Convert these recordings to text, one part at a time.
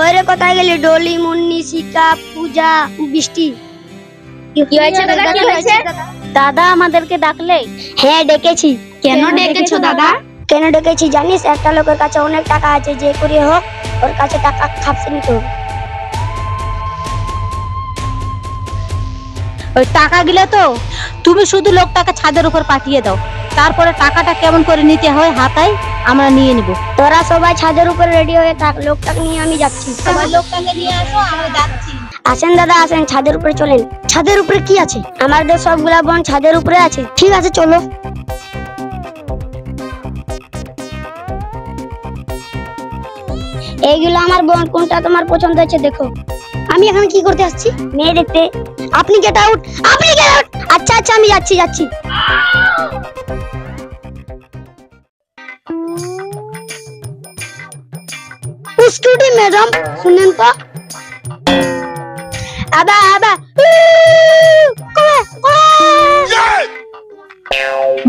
ওরে কোথায় গেলি? ডলি, মুন্নি, শিকা, পূজা, বৃষ্টি। কি হয়েছে দাদা, কি হয়েছে? দাদা আমাদেরকে ডাকলে? হ্যাঁ ডেকেছি। কেন ডেকেছো দাদা? কেন ডেকেছি জানিস? একটা লোকের কাছে অনেক টাকা আছে, যে করে হোক ওর কাছে টাকা খাপসে নিতে হবে। ওই টাকা গিলে তো তুমি শুধু লোকটাকে ছাদের উপর পাঠিয়ে দাও, তারপরে টাকাটা কেমন করে নিতে হয় হাতায় আমরা নিয়ে নিব। তোরা সবাই ছাদের উপর রেডি হয়ে থাক, লোকটাকে নিয়ে আমি যাচ্ছি। সবাই লোকটাকে নিয়ে আসো, আমরা যাচ্ছি। আসেন দাদা আসেন, ছাদের উপরে চলেন। ছাদের উপরে কি আছে? আমাদের সবগুলা বোন ছাদের উপরে আছে। ঠিক আছে চলো। এইগুলো আমার বোন, কোনটা তোমার পছন্দ হয়েছে দেখো। আমি এখানে কি করতে আসছি? মেয়ে দেখতে। আপনি গেট আউট, আপনি গেট আউট। আচ্ছা আচ্ছা আমি যাচ্ছি যাচ্ছি। স্কুটি ম্যাডাম শুনেন তো। আবা আবা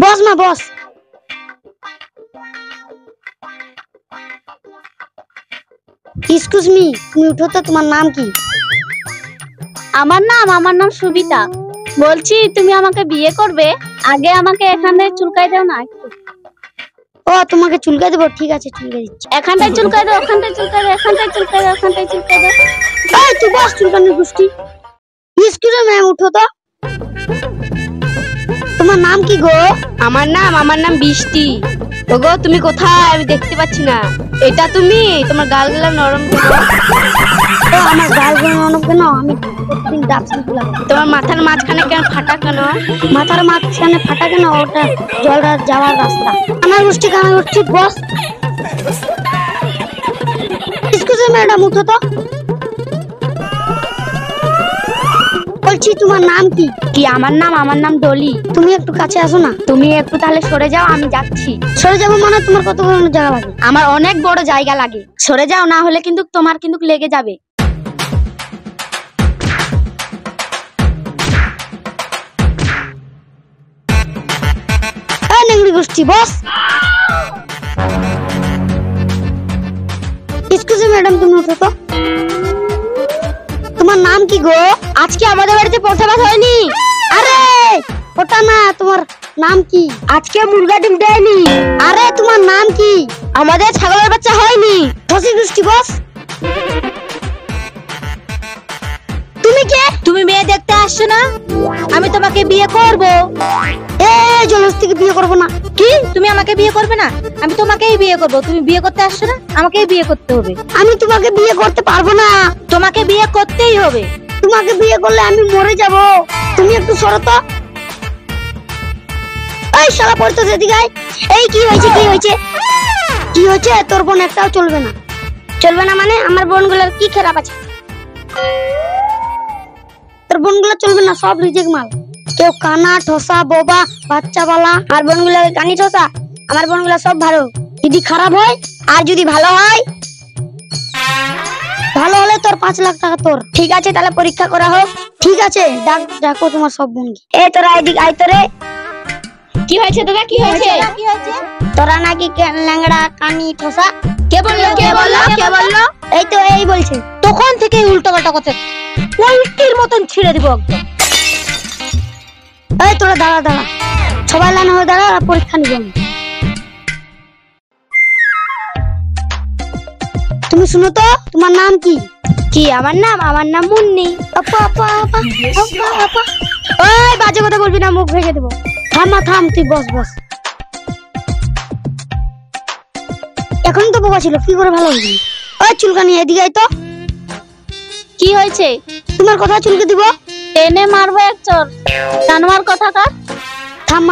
বস না বস। এক্সকিউজ মি, তুমি উঠো তো। তোমার নাম কি? আমার নাম সুবিতা। বলছি তুমি আমাকে বিয়ে করবে? আগে আমাকে এখানে চুলকাই দাও না একটু। ও তোমাকে চুলকাই দেবো? ঠিক আছে চুলকাই দিচ্ছি। এখানটায় চুলকাই দাও, এখানটায় চুলকাই দাও, এখানটায় চুলকাই দাও, এখানটায় চুলকাই দাও। এই তুই বস, চুলকানোর গোষ্ঠী। এক্সকিউজ মি, উঠো তো। তোমার নাম কি গো? আমার নাম বৃষ্টি। ওগো তুমি কোথায়? আমি দেখতে পাচ্ছি না। এটা তুমি? তোমার গালগুলো নরম কেন? ও আমার গালগুলো নরম কেন? আমি প্রতিদিন ডাবসি গুলা। তোমার মাথার মাঝখানে কেন ফাটা কেন? মাথার মাঝখানে ফাটা কেন? ওটা জল যাওয়ার রাস্তা। আমার গোষ্ঠী কামার গোষ্ঠী বস। এক্সকিউজ মি ম্যাডাম, উঠো তো। বলছি তোমার নাম কি? কি আমার নাম ডলি। তুমি একটু কাছে আসো না। তুমি একটু তাহলে সরে যাও, আমি যাচ্ছি। সরে যাবো মানে? তোমার কত বড় জায়গা লাগে? আমার অনেক বড় জায়গা লাগে। সরে যাও, না হলে কিন্তু তোমার কিন্তু লেগে যাবে। এই নেংড়ি গোষ্ঠী বস। এক্সকিউজ মি ম্যাডাম, তুমি উঠো তো। তোমার নাম কি গো? আজকে আমাদের বাড়িতে পোষা ভাত হয়নি। আরে ওটা না, তোমার নাম কি? আজকে মুরগা ডিম দেয়নি। আরে তোমার নাম কি? আমাদের ছাগলের বাচ্চা হয়নি। ফসি গোষ্ঠী বস। তুমি কে? তুমি মেয়ে দেখতে আসছো না? আমি তোমাকে বিয়ে করব। এই জলস্তিকে বিয়ে করবো না। কি তুমি আমাকে বিয়ে করবে না? আমি তোমাকেই বিয়ে করব। তুমি বিয়ে করতে আসছো না, আমাকেই বিয়ে করতে হবে। আমি তোমাকে বিয়ে করতে পারবো না। তোমাকে বিয়ে করতেই হবে। তোমাকে বিয়ে করলে আমি মরে যাব। তুমি একটু সরো তো। এই শালা পড়তো সেদিকে আয়। এই কি হয়েছে কি হয়েছে কি হয়েছে? তোর বোন একটাও চলবে না। চলবে না মানে? আমার বোনগুলোর কি খারাপ আছে? তোর বোনগুলো চলবে না, সব রিজেক্ট মাল। কেউ কানা ঠোসা বোবা বাচ্চা বালা। আর বোনগুলো কানি ঠোসা? আমার বোনগুলো সব ভালো। যদি খারাপ হয় আর যদি ভালো হয়, ভালো হলে তোর 5 লাখ টাকা তোর। ঠিক আছে তাহলে পরীক্ষা করা হোক। ঠিক আছে ডাকো তোমার সব বোনকে। এ তোরা এদিক আয় তো রে। কি হয়েছে তোরা? কি হয়েছে? তোরা নাকি ল্যাংড়া কানি ঠোসা? কে বললো? কে বললো? কে বললো? এই তো এই বলছে। তখন থেকে উল্টো পাল্টা কথা উল্টির মতন ছিঁড়ে দিব একদম। এই তোরা দাঁড়া দাঁড়া, সবাই লাইন হয়ে দাঁড়া, আর পরীক্ষা নিব আমি। তুমি শুনো তো, তোমার নাম কি? কি আমার নাম মুন্নি। আপা আপা আপা আপা আপা। ওই বাজে কথা বলবি না, মুখ ভেঙে দেবো। থাম তুই বস বস। এখন তো বোকা ছিল, কি করে ভালো হইবি? ওই চুলকানি এদিকে আয় তো। কি হয়েছে? তোমার কথা চুলকে দিব। টেনে মারবো এক চর। জানোয়ার কথা কার? থাম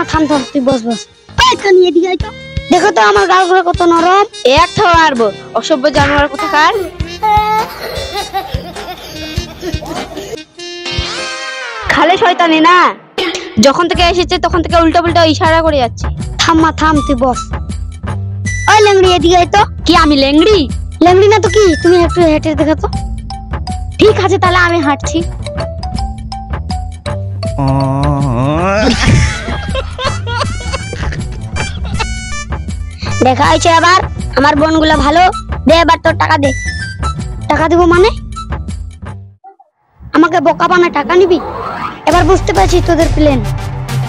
তুই বস বস। ওই কানি এদিকে আয় তো। দেখো তো আমার গালগুলো কত নরম। এক ঠাও মারবো, অসভ্য জানোয়ার কথা কার। খালে শয়তানি না, যখন থেকে এসেছে তখন থেকে উল্টো পুল্টো ইশারা করে যাচ্ছে। থাম তুই বস। ওই ল্যাংড়ি এদিকে আয় তো। কি আমি ল্যাংড়ি? ল্যাংড়ি না তো কি? তুমি একটু হেঁটে দেখো তো। ঠিক আছে তাহলে আমি হাঁটছি। দেখা হয়েছে আবার। আমার বোনগুলো ভালো। দে এবার তোর টাকা দে। টাকা দিব মানে? আমাকে বোকা বানায় টাকা নিবি? এবার বুঝতে পারছি তোদের প্ল্যান।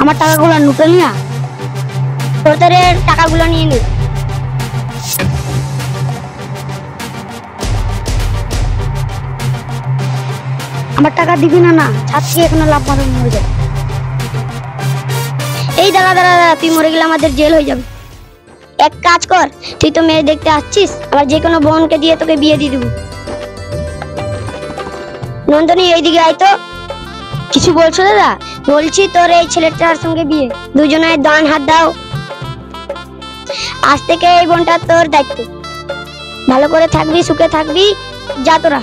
আমার টাকাগুলো লুটে নিয়া তোদের টাকাগুলো নিয়ে নি। আমার টাকা দিবি না? না ছাদ থেকে এখনো লাভ মারে মরে যাবে। এই দাঁড়া দাঁড়া দাঁড়া, তুই মরে গেলে আমাদের জেল হয়ে যাবে। এক কাজ কর, তুই তো মেয়ে দেখতে আসছিস, আবার যে কোনো বোনকে দিয়ে তোকে বিয়ে দিয়ে দেবো। নন্দনী এইদিকে আয় তো। কিছু বলছো দাদা? বলছি তোর এই ছেলেটার সঙ্গে বিয়ে, দুজনে ডান হাত দাও। আজ থেকে এই বোনটা তোর দায়িত্ব। ভালো করে থাকবি, সুখে থাকবি, যা তোরা।